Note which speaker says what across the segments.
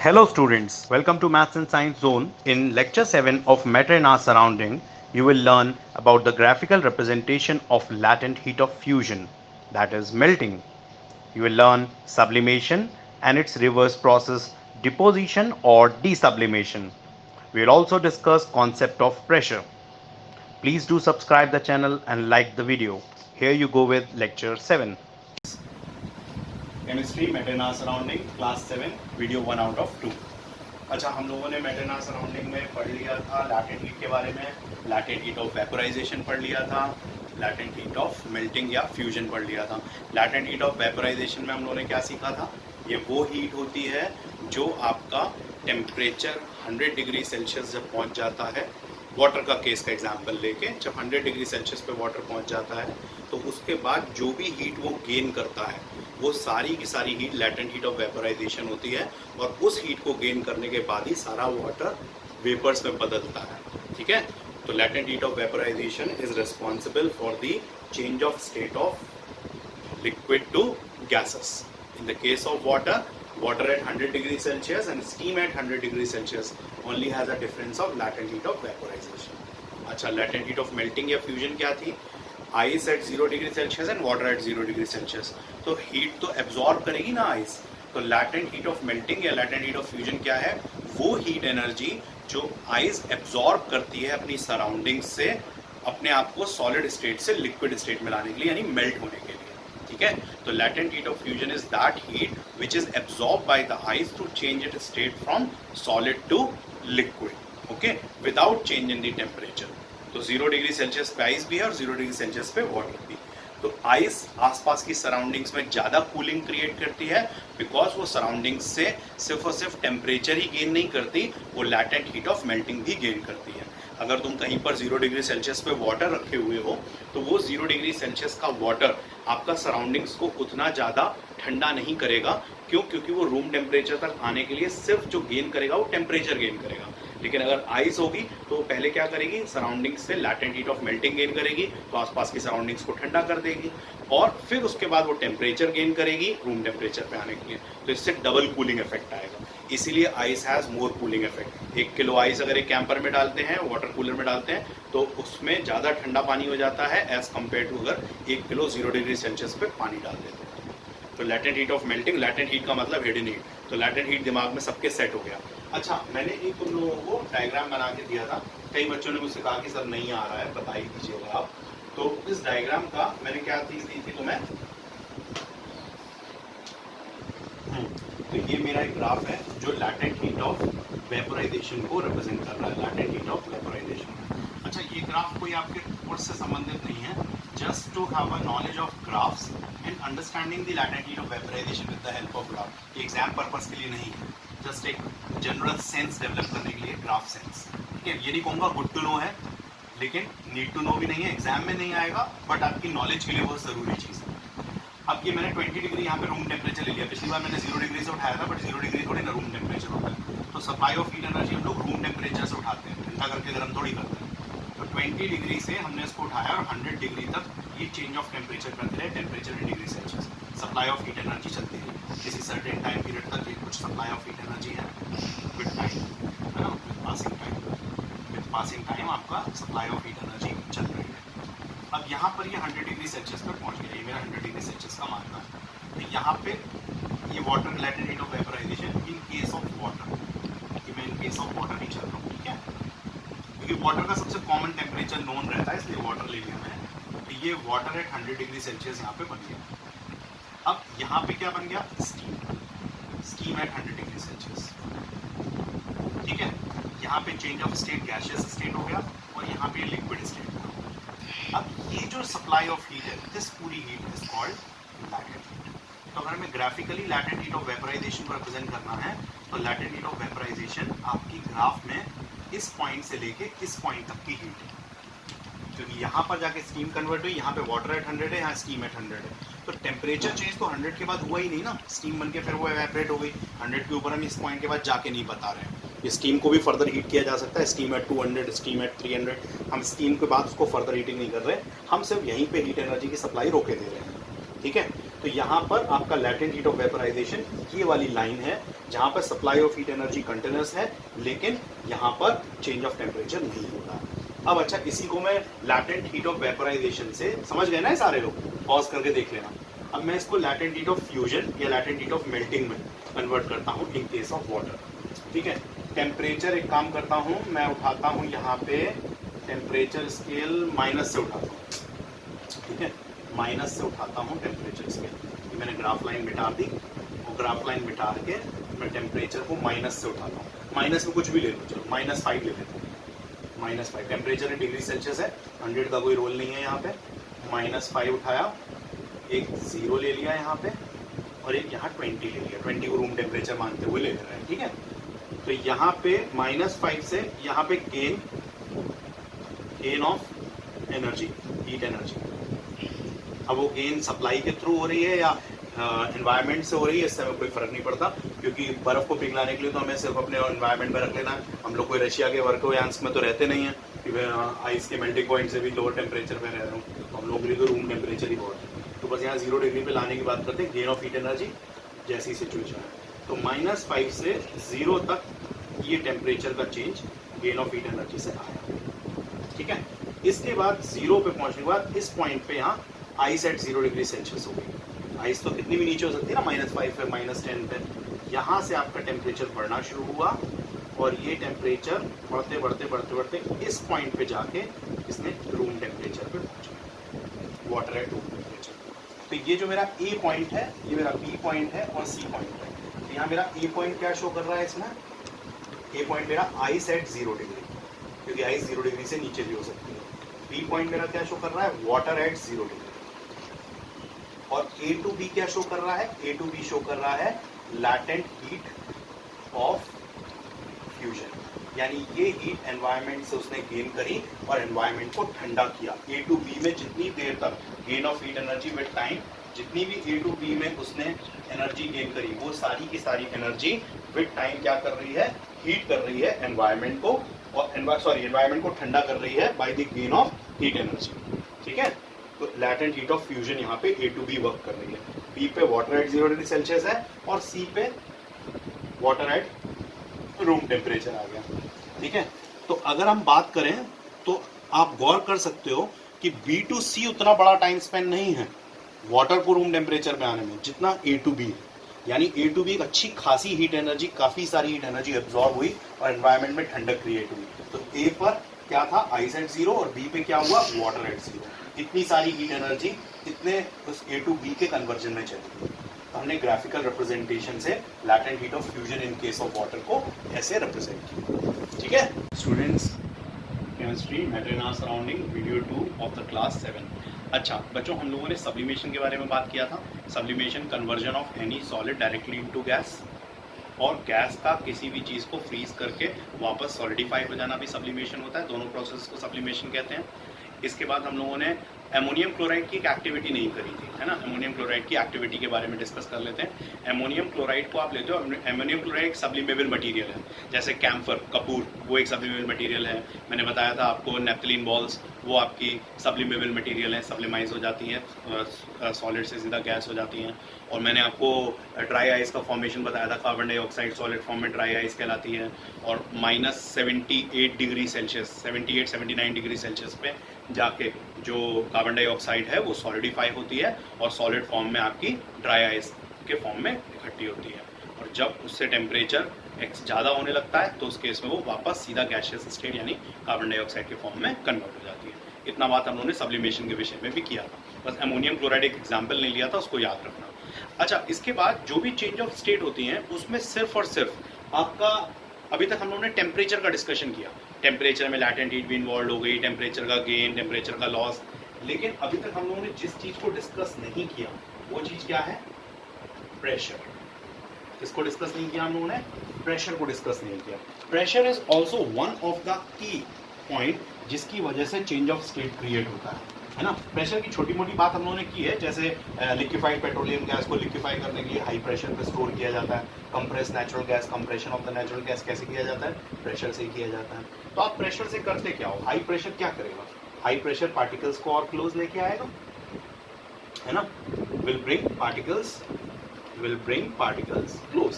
Speaker 1: Hello students, welcome to Maths and Science Zone. In lecture 7 of Matter in Our Surrounding, you will learn about the graphical representation of latent heat of fusion, that is melting. You will learn sublimation and its reverse process, deposition or desublimation. We will also discuss concept of pressure. Please do subscribe the channel and like the video. Here you go with lecture 7. Chemistry matter in our surrounding class 7 video 1 out of 2। अच्छा, हम लोगों ने मेटेना surrounding में पढ़ लिया था latent heat के बारे में, लैटेंट हीट ऑफ वेपोराइजेशन पढ़ लिया था, लैटेंट हीट ऑफ मेल्टिंग या फ्यूजन पढ़ लिया था। लैटेंट हीट ऑफ वेपोराइजेशन में हम लोगों ने क्या सीखा था? ये वो हीट होती है जो आपका टेम्परेचर 100 डिग्री सेल्सियस जब पहुंच जाता है, वाटर का केस का एग्जांपल लेके, जब 100 डिग्री सेल्सियस पे वाटर पहुंच जाता है तो उसके बाद जो भी हीट वो गेन करता है वो सारी की सारी heat latent heat of vaporisation होती है, और उस हीट को गेन करने के बाद ही सारा वाटर वेपर्स में बदलता है। ठीक है, तो latent heat of vaporisation is responsible for the change of state of liquid to gases. In the case of water, water at 100 degree Celsius and steam at 100 degree Celsius only has a difference of latent heat of vaporization. अच्छा, latent heat of melting या fusion क्या थी? Ice at 0 degree Celsius and water at 0 degree Celsius. तो heat तो absorb करेगी ना ice। तो latent heat of melting या latent heat of fusion क्या है? वो heat energy जो ice absorb करती है अपनी surroundings से अपने आप को solid state से liquid state में लाने के लिए, यानी melt होने के लिए। ठीक है, तो latent heat of fusion is that heat which is absorbed by the ice to change its state from solid to liquid, okay, without change in the temperature. तो 0 डिग्री सेल्सियस पे आइस भी है और 0 डिग्री सेल्सियस पे water भी। तो ice आसपास की सराउंडिंग्स में ज़्यादा कूलिंग क्रिएट करती है, बिकॉज वो सराउंडिंग्स से सिर्फ और सिर्फ टेम्परेचर ही गेन नहीं करती, वो लैटेंट हीट ऑफ मेल्टिंग भी गेन करती है। अगर तुम कहीं पर 0 डिग्री सेल्सियस पे वाटर रखे हुए हो तो वो 0 डिग्री सेल्सियस का वाटर आपका सराउंडिंग्स को उतना ज़्यादा ठंडा नहीं करेगा। क्यों? क्योंकि वो रूम टेम्परेचर तक आने के लिए सिर्फ जो गेन करेगा वो टेम्परेचर गेन करेगा। लेकिन अगर आइस होगी तो वो पहले क्या करेगी? सराउंडिंग्स से latent heat of melting gain करेगी, तो आसपास की सराउंडिंग्स को ठंडा कर देगी, और फिर उसके बाद वो टेम्परेचर गेन करेगी रूम टेम्परेचर पे आने के लिए। तो इससे डबल कूलिंग इफेक्ट आएगा। इसीलिए ice has more cooling effect. 1 kilo ice अगर एक कैंपर में डालते हैं, वाटर कूलर में डालते हैं, तो उसमें ज़्यादा ठंडा पानी हो जाता है एज कम्पेयर टू अगर 1 किलो 0 डिग्री सेल्सियस पे पानी डाल देते हैं। तो latent heat of melting, latent heat का मतलब हिडन हीट। तो लैटेंट हीट दिमाग में सबके सेट हो गया। अच्छा, मैंने एक तुम लोगों को डायग्राम बना के दिया था, कई बच्चों ने मुझसे कहा कि सर नहीं आ रहा है, बता ही दीजिएगा आप। तो इस डायग्राम का मैंने क्या चीज दी थी तुम्हें? तो ये मेरा एक ग्राफ है जो लैटेंट हीट ऑफ वेपोराइजेशन को रिप्रेजेंट कर रहा है, लैटेंट हीट ऑफ वेपोराइजेशन। अच्छा, ये ग्राफ कोई आपके कोर्स से संबंधित नहीं है, just to have a knowledge of graphs and understanding the latent heat of vaporization with the help of graph. ये एग्जाम पर्पस के लिए नहीं है, जस्ट एक जनरल सेंस डेवलप करने के लिए, ग्राफ सेंस। ठीक है, ये नहीं कहूँगा गुड टू नो है, लेकिन नीड टू नो भी नहीं है, एग्जाम में नहीं आएगा, बट आपकी नॉलेज के लिए बहुत ज़रूरी चीज़ है। अब ये मैंने 20 डिग्री यहाँ पे रूम टेम्परेचर ले लिया। पिछली बार मैंने 0 डिग्री से उठाया था, बट 0 डिग्री थोड़ी ना रूम टेम्परेचर होता है। तो सप्लाई ऑफ हीट एनर्जी हम लोग रूम टेम्परेचर से उठाते हैं, ठंडा करके गर्म थोड़ी करते हैं। तो 20 डिग्री से हमने इसको उठाया और 100 डिग्री तक ये चेंज ऑफ टेम्परेचर करते रहे, temperature in degree Celsius. Supply of heat energy चलती है किसी सर्टेन टाइम पीरियड तक, ये कुछ सप्लाई ऑफ हीट एनर्जी है विद टाइम, है ना, with passing time. With passing time आपका सप्लाई ऑफ हीट एनर्जी चल रही है। अब यहाँ पर ये 100 डिग्री सेल्सियस पर पहुँच गया, ये मेरा 100 डिग्री सेल्सियस का मानना है। तो यहाँ पे ये water latent heat of vaporisation in case of water, कि मैं इन केस ऑफ वाटर नहीं चल रहा हूँ। ठीक है, क्योंकि वाटर का सबसे कॉमन टेम्परेचर नोन रहता है, इसलिए वाटर ले लिया मैंने। तो ये वाटर एट 100 डिग्री सेल्सियस यहाँ पे बन गया। अब यहाँ पे क्या बन गया? Steam, steam eight 100 degree Celsius. ठीक है, यहाँ पे change of state gaseous state हो गया और यहाँ पे लिक्विड स्टेट हो गया। अब ये जो सप्लाई ऑफ हीट है, दिस पूरी heat is called latent heat. तो अगर हमें graphically latent heat of vaporisation को रिप्रेजेंट करना है, तो लैटेंट हीट ऑफ वेपोराइजेशन आपकी ग्राफ में इस पॉइंट से लेके इस पॉइंट तक की हीट है, क्योंकि यहाँ पर जाके स्टीम कन्वर्ट हुई, यहाँ पे वाटर एट 100 है, यहाँ स्टीम एट 100 है। तो टेम्परेचर चेंज तो 100 के बाद हुआ ही नहीं ना, स्टीम बन के फिर वो एवेपोरेट हो गई। 100 के ऊपर हम इस पॉइंट के बाद जाके नहीं बता रहे हैं। ये स्टीम को भी फर्दर हीट किया जा सकता है, स्टीम एट 200, स्टीम एट 300। हम स्टीम के बाद उसको फर्दर हीटिंग नहीं कर रहे, हम सिर्फ यहीं पे हीट एनर्जी की सप्लाई रोके दे रहे हैं। ठीक है, तो यहाँ पर आपका लैटेंट हीट ऑफ वेपराइजेशन ये वाली लाइन है जहाँ पर supply of heat energy continuous है, लेकिन यहाँ पर चेंज ऑफ टेम्परेचर नहीं होता। अब अच्छा, इसी को मैं लैटेंट हीट ऑफ वेपराइजेशन से समझ गए ना सारे लोग, पॉज करके देख लेना। अब मैं इसको लैटेंट हीट ऑफ फ्यूजन या लैटेंट हीट ऑफ मेल्टिंग में कन्वर्ट करता हूँ इन केस ऑफ वाटर। ठीक है, टेम्परेचर एक काम करता हूँ, मैं उठाता हूँ यहाँ पे टेम्परेचर स्केल माइनस से उठाता हूँ। ठीक है, माइनस से उठाता हूँ टेम्परेचर स्केल। मैंने ग्राफ लाइन मिटा दी, और ग्राफ लाइन मिटा के मैं टेम्परेचर को माइनस से उठाता हूँ। माइनस में कुछ भी ले लो, चलो -5 ले लेते हैं। -5 टेम्परेचर डिग्री सेल्सियस है, 100 का कोई रोल नहीं है यहाँ पे। -5 उठाया, एक 0 ले लिया यहाँ पे, और एक यहाँ 20 ले लिया। 20 को रूम टेम्परेचर मानते हुए ले ले रहे हैं। ठीक है, तो यहाँ पे -5 से यहाँ पे gain of energy, heat energy. अब वो गेन सप्लाई के थ्रू हो रही है या एनवायरनमेंट से हो रही है, इससे हमें कोई फर्क नहीं पड़ता, क्योंकि बर्फ को पिघलाने के लिए तो हमें सिर्फ अपने एनवायरनमेंट में रख लेना है। हम लोग कोई रशिया के वर्कोयांस में तो रहते नहीं है कि आइस के मेल्टिंग पॉइंट से भी लोअर टेम्परेचर पे रह रहे हूँ, तो हम लोग के लिए तो रूम टेम्परेचर ही बहुत है। तो बस यहाँ 0 डिग्री पे लाने की बात करते हैं, गेन ऑफ हीट एनर्जी जैसी सिचुएशन है। तो -5 से 0 तक ये टेम्परेचर का change gain of heat energy से आया। ठीक है, इसके बाद 0 पे पहुंचने के बाद इस पॉइंट पे यहाँ आइस एट 0 डिग्री सेल्सियस हो गई। आइस तो कितनी भी नीचे हो सकती है ना, -5 पे, -10 पे। यहाँ से आपका टेम्परेचर बढ़ना शुरू हुआ, और ये टेम्परेचर बढ़ते बढ़ते बढ़ते बढ़ते इस पॉइंट पे जाके इसने रूम टेम्परेचर पे पहुंचा, वाटर एट रूम टेम्परेचर। तो ये जो मेरा ए पॉइंट है, ये मेरा बी पॉइंट है और सी पॉइंट है। तो यहाँ मेरा ए पॉइंट क्या शो कर रहा है इसमें, ए पॉइंट मेरा आइस एट 0 डिग्री, क्योंकि आइस 0 डिग्री से नीचे भी हो सकती है। बी पॉइंट मेरा क्या शो कर रहा है, वाटर एट 0 डिग्री। और ए टू बी क्या शो कर रहा है, ए टू बी शो कर रहा है लैटेंट हीट ऑफ फ्यूजन, यानी ये हीट एनवायरनमेंट से उसने गेन करी और एनवायरनमेंट को ठंडा किया। ए टू बी में जितनी देर तक gain of heat energy with time, जितनी भी ए टू बी में उसने एनर्जी गेन करी, वो सारी की सारी एनर्जी विद टाइम क्या कर रही है, हीट कर रही है एनवायरनमेंट को, और एनवायरनमेंट को ठंडा कर रही है by the gain of heat energy. ठीक है, तो लैटेंट हीट ऑफ फ्यूजन यहाँ पे ए टू बी वर्क कर रही है। बी पे वाटर एट 0 डिग्री सेल्सियस है, और सी पे वाटर एट रूम टेम्परेचर आ गया। ठीक है, तो अगर हम बात करें तो आप गौर कर सकते हो कि बी टू सी उतना बड़ा टाइम स्पेंड नहीं है वाटर को रूम टेम्परेचर पे आने में जितना ए टू बी है। यानी ए टू बी एक अच्छी खासी हीट एनर्जी, काफी सारी हीट एनर्जी एब्जॉर्ब हुई और एनवायरनमेंट में ठंडक क्रिएट हुई। तो ए पर क्या था, आइस एट 0, और बी पे क्या हुआ, वाटर एट 0। इतनी सारी हीट एनर्जी इतने उस ए टू बी के कन्वर्जन में चली। तो हमने ग्राफिकल रिप्रेजेंटेशन से latent heat of fusion in case of water को ऐसे रिप्रेजेंट किया। ठीक है students, chemistry matter in our surrounding video 2 of the class 7। अच्छा बच्चों, हम लोगों ने सब्लिमेशन के बारे में बात किया था। Sublimation conversion of any solid directly into gas, और गैस का किसी भी चीज़ को फ्रीज करके वापस सॉलिडिफाई हो जाना भी सब्लिमेशन होता है। दोनों प्रोसेस को सब्लिमेशन कहते हैं। इसके बाद हम लोगों ने एमोनियम क्लोराइड की एक एक्टिविटी नहीं करी थी, है ना। एमोनियम क्लोराइड की एक्टिविटी के बारे में डिस्कस कर लेते हैं। एमोनियम क्लोराइड को आप लेते हो, एमोनियम क्लोराइड एक सब्लिमेबल मटेरियल है, जैसे कैम्फर, कपूर, वो एक सब्लिमेबल मटेरियल है। मैंने बताया था आपको नेप्थलीन बॉल्स, वो आपकी सब्लिमेबल मटेरियल है, सब्लिमाइज हो जाती हैं, सॉलिड से सीधा गैस हो जाती हैं। और मैंने आपको ड्राई आइस का फॉर्मेशन बताया था, कार्बन डाइऑक्साइड सॉलिड फॉर्म में ड्राई आइस कहलाती है, और -78 डिग्री सेल्सियस, 78-79 डिग्री सेल्सियस पे जाके जो कार्बन डाइऑक्साइड है वो सॉलिडिफाई होती है और सॉलिड फॉर्म में आपकी ड्राई आइस के फॉर्म में इकट्ठी होती है। और जब उससे टेम्परेचर ज़्यादा होने लगता है तो उस केस में वो वापस सीधा गैसियस स्टेट यानी कार्बन डाइऑक्साइड के फॉर्म में कन्वर्ट हो जाती है। इतना बात हम लोगों ने सब्लिमेशन के विषय में भी किया था। बस अमोनियम क्लोराइड एक एग्जाम्पल नहीं लिया था, उसको याद रखना। अच्छा, इसके बाद जो भी चेंज ऑफ स्टेट होती हैं उसमें सिर्फ और सिर्फ आपका, अभी तक हम लोगों ने टेम्परेचर का डिस्कशन किया, टेम्परेचर में लैटेंट हीट भी इन्वॉल्व हो गई, टेम्परेचर का गेन, टेम्परेचर का लॉस। लेकिन अभी तक हम लोगों ने जिस चीज़ को डिस्कस नहीं किया वो चीज़ क्या है, प्रेशर। इसको डिस्कस नहीं किया हम लोगों ने, प्रेशर को डिस्कस नहीं किया। Pressure is also one of the key point जिसकी वजह से चेंज ऑफ स्टेट क्रिएट होता है ना। प्रेशर की छोटी मोटी बात हम लोगों ने की है, जैसे लिक्विफाइड पेट्रोलियम गैस को लिक्विफाई करने के लिए हाई प्रेशर पे स्टोर किया जाता है। Compress natural gas, compression of the natural gas कैसे किया जाता है, प्रेशर से किया जाता है। तो आप प्रेशर से करते क्या हो, हाई प्रेशर क्या करेगा, हाई प्रेशर पार्टिकल्स को और क्लोज लेके आएगा, है ना। Will bring particles close.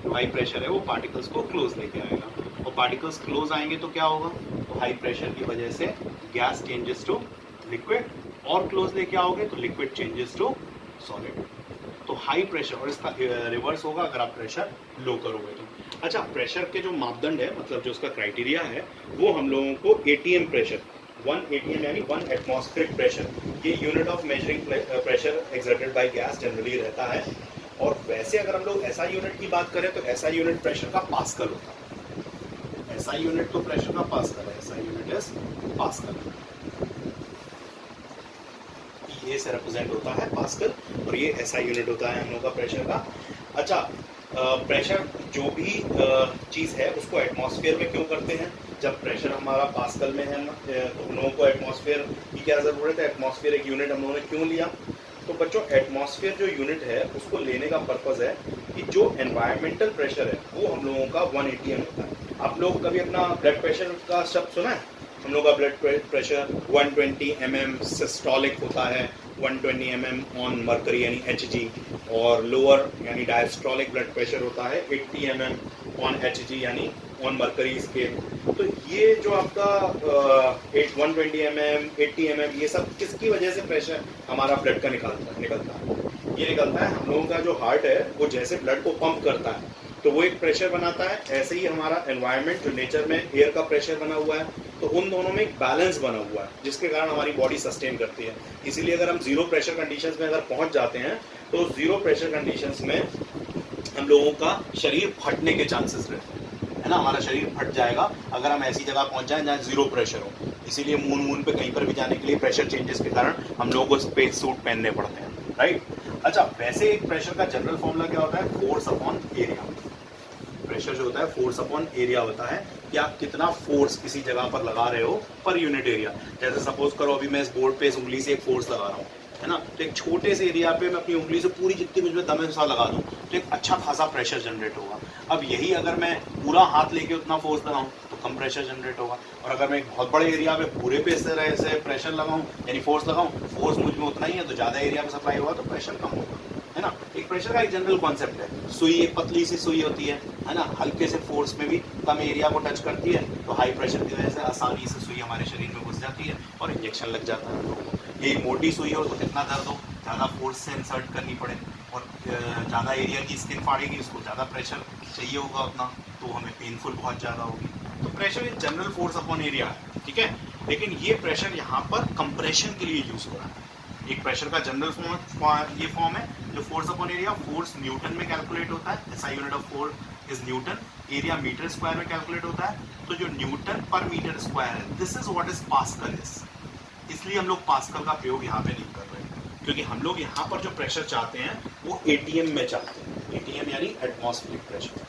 Speaker 1: जो हाई प्रेशर है वो पार्टिकल्स को क्लोज लेके आएगा, और पार्टिकल्स क्लोज आएंगे तो क्या होगा, तो हाई प्रेशर की वजह से गैस चेंजेस टू लिक्विड, और क्लोज लेके आओगे तो लिक्विड चेंजेस टू सॉलिड। तो हाई प्रेशर, और इसका रिवर्स होगा अगर आप प्रेशर लो करोगे तो। अच्छा, प्रेशर के जो मापदंड है, मतलब जो उसका क्राइटेरिया है, वो हम लोगों को एटीएम प्रेशर, 1 ATM यानी 1 एटमॉस्फेरिक प्रेशर, ये unit of measuring pressure exerted by gas generally रहता है। और वैसे अगर हम लोग SI यूनिट की बात करें तो SI यूनिट प्रेशर का पास्कल होता है। SI यूनिट तो प्रेशर का पास्कल है, SI यूनिट इज पास्कल। ये से रिप्रेजेंट होता है पास्कल, और ये SI यूनिट होता है हम लोग का प्रेशर का। अच्छा, प्रेशर जो भी चीज़ है उसको एटमॉस्फेयर में क्यों करते हैं? जब प्रेशर हमारा पास्कल में है तो हम लोगों को एटमॉस्फेयर की क्या ज़रूरत है? एटमॉस्फेयर एक यूनिट हम लोगों ने क्यों लिया? तो बच्चों, एटमॉस्फेयर जो यूनिट है उसको लेने का पर्पज़ है कि जो एनवायरमेंटल प्रेशर है वो हम लोगों का 1 ATM होता है। आप लोग कभी अपना ब्लड प्रेशर का शब्द सुना है? हम लोग का ब्लड प्रेशर 120 mm सिस्टोलिक होता है, 120 mm ऑन मर्करी यानी Hg, और लोअर यानी डायस्टोलिक ब्लड प्रेशर होता है 80 mm ऑन Hg यानी ऑन मर्करी स्केल। तो ये जो आपका 120 mm 80 mm ये सब किसकी वजह से प्रेशर हमारा ब्लड का निकलता है? ये निकलता है हम लोगों का जो हार्ट है वो जैसे ब्लड को पंप करता है तो वो एक प्रेशर बनाता है, ऐसे ही हमारा एनवायरनमेंट जो नेचर में एयर का प्रेशर बना हुआ है, तो उन दोनों में एक बैलेंस बना हुआ है जिसके कारण हमारी बॉडी सस्टेन करती है। इसीलिए अगर हम जीरो प्रेशर कंडीशंस में अगर पहुंच जाते हैं तो जीरो प्रेशर कंडीशंस में हम लोगों का शरीर फटने के चांसेस रहते हैं, है ना, हमारा शरीर फट जाएगा अगर हम ऐसी जगह पहुंच जाएं जहाँ जीरो प्रेशर हो। इसीलिए मून पे कहीं पर भी जाने के लिए प्रेशर चेंजेस के कारण हम लोगों को स्पेस सूट पहनने पड़ते हैं, राइट। अच्छा, वैसे एक प्रेशर का जनरल फॉर्मूला क्या होता है? Force upon area. प्रेशर जो होता है फोर्स अपॉन एरिया होता है कि आप कितना फोर्स किसी जगह पर लगा रहे हो पर यूनिट एरिया। जैसे सपोज करो अभी मैं इस बोर्ड पे इस उंगली से एक फोर्स लगा रहा हूँ, है ना, तो एक छोटे से एरिया पे मैं अपनी उंगली से पूरी जितनी मुझ में दम है लगा दूँ तो एक अच्छा खासा प्रेशर जनरेट होगा। अब यही अगर मैं पूरा हाथ लेके उतना फोर्स लगाऊं तो कम प्रेशर जनरेट होगा, और अगर मैं एक बहुत बड़े एरिया पे पूरे पे से प्रेशर लगाऊं यानी फोर्स लगाऊं, फोर्स मुझ में उतना ही है तो ज़्यादा एरिया में सप्लाई होगा तो प्रेशर कम होगा, है ना। एक प्रेशर का एक जनरल कॉन्सेप्ट है। सुई एक पतली सी सुई होती है ना, हल्के से फोर्स में भी कम एरिया को टच करती है तो हाई प्रेशर की वजह से आसानी से सुई हमारे शरीर में घुस जाती है और इंजेक्शन लग जाता है हम लोगों को। यही मोटी सुई हो तो कितना दर्द हो, ज़्यादा फोर्स से इंसर्ट करनी पड़े और ज़्यादा एरिया की स्किन फाड़ेगी, उसको ज़्यादा प्रेशर चाहिए होगा उतना, तो हमें पेनफुल बहुत ज़्यादा होगी। तो प्रेशर एक जनरल फोर्स अपॉन एरिया है, ठीक है। लेकिन ये प्रेशर यहाँ पर कंप्रेशन के लिए यूज़ हो रहा है। एक प्रेशर का जनरल ये फॉर्म है जो force upon area, force newton में कैलकुलेट होता है, SI unit of force is newton, area metre square में कैलकुलेट होता है। तो जो न्यूटन पर मीटर स्क्वायर है this is what is pascal is. इसलिए हम लोग पास्कल का प्रयोग यहाँ पे नहीं कर रहे हैं क्योंकि हम लोग यहाँ पर जो प्रेशर चाहते हैं वो ATM में चाहते हैं। ATM यानी atmospheric pressure,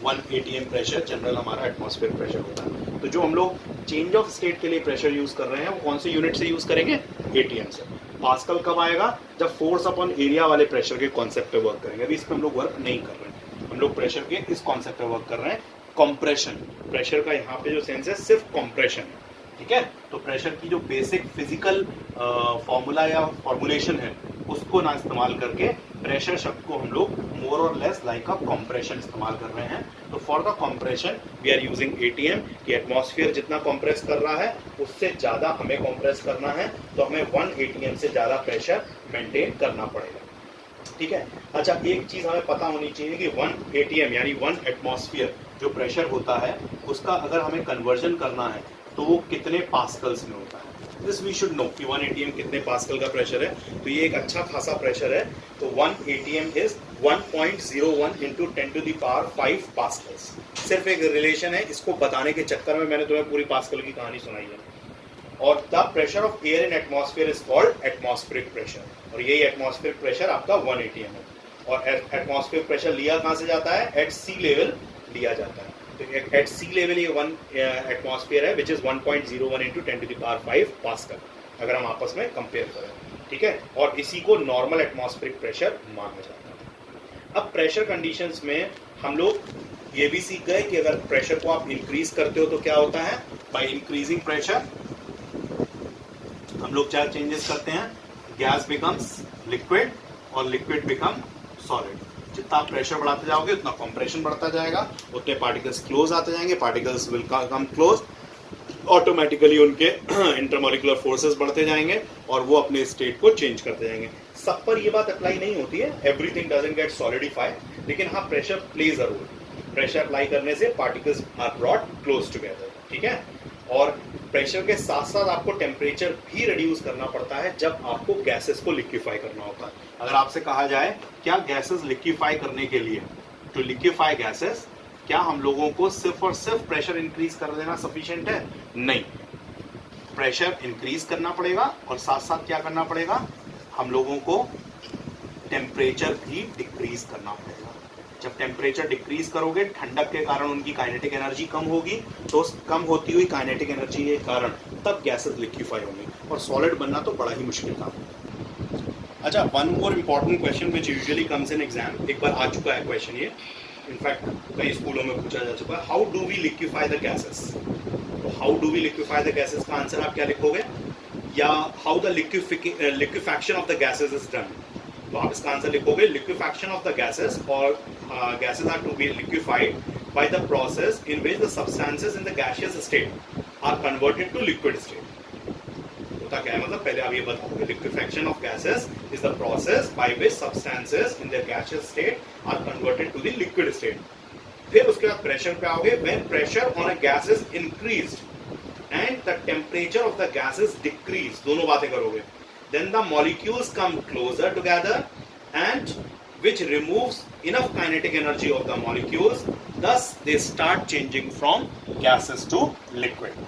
Speaker 1: 1 ATM pressure general हमारा एटमॉस्फेरिक प्रेशर होता है। तो जो हम लोग चेंज ऑफ स्टेट के लिए प्रेशर यूज कर रहे हैं वो कौन से यूनिट से यूज करेंगे? ATM से। पास्कल कब आएगा? जब फोर्स अपॉन एरिया वाले प्रेशर के कॉन्सेप्ट पे वर्क करेंगे। अभी इस पर हम लोग वर्क नहीं कर रहे हैं, हम लोग प्रेशर के इस कॉन्सेप्ट पे वर्क कर रहे हैं, कंप्रेशन। प्रेशर का यहाँ पे जो सेंस है सिर्फ कंप्रेशन है, ठीक है। तो प्रेशर की जो बेसिक फिजिकल फॉर्मूला या फॉर्मुलेशन है उसको ना इस्तेमाल करके प्रेशर शब्द को हम लोग मोर और लेस लाइक अ कंप्रेशन इस्तेमाल कर रहे हैं। तो for the compression we are using ATM कि एटमॉस्फेयर जितना कंप्रेस कर रहा है उससे ज़्यादा हमें कंप्रेस करना है, तो हमें 1 ATM से ज़्यादा प्रेशर मेंटेन करना पड़ेगा, ठीक है। अच्छा, एक चीज़ हमें पता होनी चाहिए कि 1 ATM यानी 1 एटमॉस्फेयर जो प्रेशर होता है उसका अगर हमें कन्वर्जन करना है तो वो कितने पास्कल्स में होता है। दिस वी शुड नो कि 1 ATM कितने पास्कल का प्रेशर है। तो ये एक अच्छा खासा प्रेशर है। तो 1 ATM इज 1.01 इंटू 10⁵ पास्कल्स। सिर्फ एक रिलेशन है, इसको बताने के चक्कर में मैंने तुम्हें पूरी पास्कल की कहानी सुनाई है। और the pressure of air in atmosphere is called atmospheric pressure, और यही एटमॉस्फेरिक प्रेशर आपका 1 ATM है। और एटमॉस्फेरिक प्रेशर लिया कहाँ से जाता है? एट सी लेवल लिया जाता है। तो एट सी लेवल ये 1 एटमॉस्फेयर है विच इज 1.01 इंटू 10⁵ पास्कल अगर हम आपस में कंपेयर करें, ठीक है। और इसी को नॉर्मल एटमॉस्फेरिक प्रेशर माना जाता है। अब प्रेशर कंडीशंस में हम लोग ये भी सीख गए कि अगर प्रेशर को आप इंक्रीज करते हो तो क्या होता है? बाय इंक्रीजिंग प्रेशर हम लोग क्या चेंजेस करते हैं? गैस बिकम्स लिक्विड और लिक्विड बिकम सॉलिड। जितना आप प्रेशर बढ़ाते जाओगे उतना कंप्रेशन बढ़ता जाएगा, उतने पार्टिकल्स क्लोज आते जाएंगे, particles will come close, automatically उनके इंटरमोलिकुलर फोर्सेस बढ़ते जाएंगे और वो अपने स्टेट को चेंज करते जाएंगे। सब पर ये बात अप्लाई नहीं होती है, एवरीथिंग डजंट गेट सॉलिडिफाइड, लेकिन हाँ pressure plays a role. Pressure apply करने से particles are brought close together, ठीक है। और प्रेशर के साथ साथ आपको टेम्परेचर भी रिड्यूस करना पड़ता है जब आपको गैसेस को लिक्विफाई करना होता है। अगर आपसे कहा जाए क्या गैसेस लिक्विफाई करने के लिए, टू लिक्विफाई गैसेस, क्या हम लोगों को सिर्फ और सिर्फ प्रेशर इंक्रीज कर देना सफिशिएंट है? नहीं, प्रेशर इंक्रीज करना पड़ेगा और साथ साथ क्या करना पड़ेगा, हम लोगों को टेम्परेचर भी डिक्रीज करना पड़ेगा। जब टेम्परेचर डिक्रीज करोगे, ठंडक के कारण उनकी काइनेटिक एनर्जी कम होगी, तो कम होती हुई काइनेटिक एनर्जी के कारण तब गैसेस लिक्विफाई होंगी और सॉलिड बनना तो बड़ा ही मुश्किल काम है। अच्छा, one more important question which usually comes in exam, एक बार आ चुका है क्वेश्चन ये, इनफैक्ट कई स्कूलों में पूछा जा चुका है, how do we liquefy the gases. तो how do we liquefy the gases का आंसर आप क्या लिखोगे, या how the liquefaction of the gases is done. तो आप इसका आंसर लिखोगे लिक्विफैक्शन ऑफ द गैसेस, और gases are to be liquefied by the process in which the substances in the gaseous state are converted to liquid state. होता क्या है, मतलब पहले आप ये बताओगे, liquefaction of gases is the process by which substances in the gaseous state are converted to the liquid state. फिर उसके बाद प्रेशर पे आओगे, when pressure on a gas is increased and the temperature of the gases decrease, दोनों बातें करोगे, then the molecules come closer together and which removes enough kinetic energy of the molecules, thus they start changing from gases to liquid.